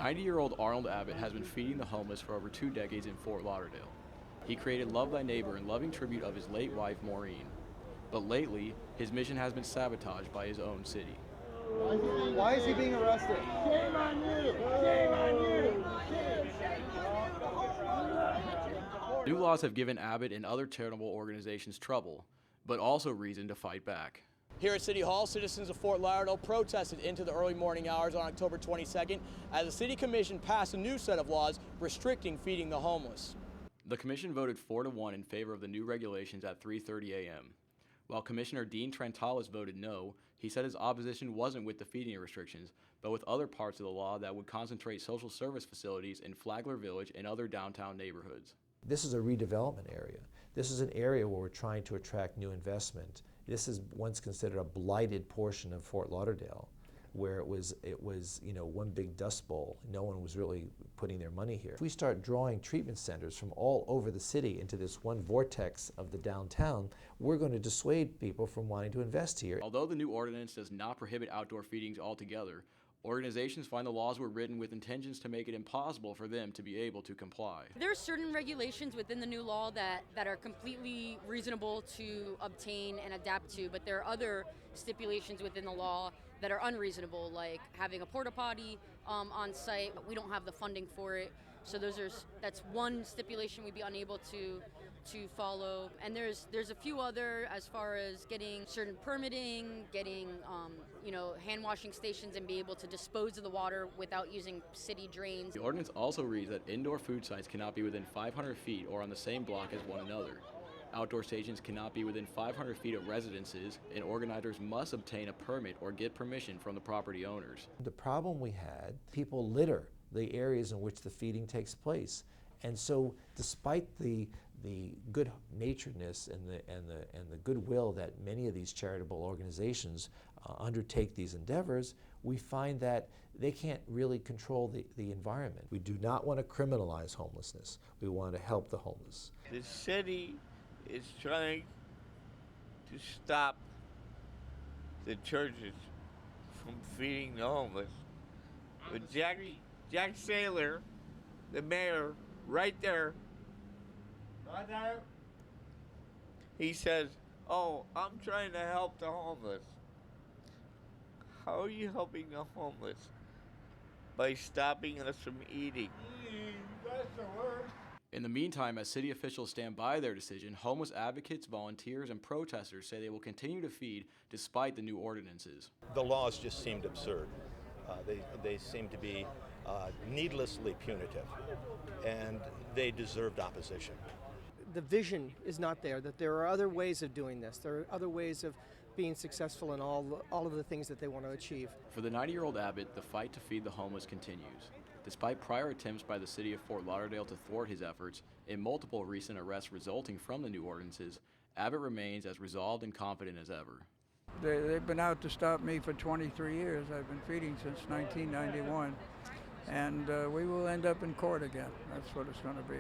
90-year-old Arnold Abbott has been feeding the homeless for over 2 decades in Fort Lauderdale. He created Love Thy Neighbor in loving tribute of his late wife, Maureen. But lately, his mission has been sabotaged by his own city. Why is he being arrested? Shame on you! Shame on you! New laws have given Abbott and other charitable organizations trouble, but also reason to fight back. Here at City Hall, citizens of Fort Lauderdale protested into the early morning hours on October 22nd as the City Commission passed a new set of laws restricting feeding the homeless. The Commission voted 4-1 in favor of the new regulations at 3:30 a.m. While Commissioner Dean Trentalis voted no, he said his opposition wasn't with the feeding restrictions, but with other parts of the law that would concentrate social service facilities in Flagler Village and other downtown neighborhoods. This is a redevelopment area. This is an area where we're trying to attract new investment. This is once considered a blighted portion of Fort Lauderdale, where it was one big dust bowl. No one was really putting their money here. If we start drawing treatment centers from all over the city into this one vortex of the downtown, we're going to dissuade people from wanting to invest here. Although the new ordinance does not prohibit outdoor feedings altogether, organizations find the laws were written with intentions to make it impossible for them to be able to comply. There are certain regulations within the new law that are completely reasonable to obtain and adapt to, but there are other stipulations within the law that are unreasonable, like having a porta potty on site. We don't have the funding for it, so that's one stipulation we'd be unable to follow. And there's a few other, as far as getting certain permitting, getting hand washing stations, and be able to dispose of the water without using city drains. The ordinance also reads that indoor food sites cannot be within 500 feet or on the same block as one another. Outdoor stations cannot be within 500 feet of residences, and organizers must obtain a permit or get permission from the property owners. The problem we had, people litter the areas in which the feeding takes place. And so despite the good-naturedness and the goodwill that many of these charitable organizations undertake these endeavors, we find that they can't really control the environment. We do not want to criminalize homelessness. We want to help the homeless. The city is trying to stop the churches from feeding the homeless. But Jack Saylor, the mayor, right there, he says, "Oh, I'm trying to help the homeless." How are you helping the homeless? By stopping us from eating. That's the worst. In the meantime, as city officials stand by their decision, homeless advocates, volunteers, and protesters say they will continue to feed despite the new ordinances. The laws just seemed absurd. They seemed to be needlessly punitive, and they deserved opposition. The vision is not there, that there are other ways of doing this. There are other ways of being successful in all of the things that they want to achieve. For the 90-year-old Abbott, the fight to feed the homeless continues. Despite prior attempts by the city of Fort Lauderdale to thwart his efforts and multiple recent arrests resulting from the new ordinances, Abbott remains as resolved and confident as ever. They've been out to stop me for 23 years. I've been feeding since 1991. And we will end up in court again. That's what it's going to be.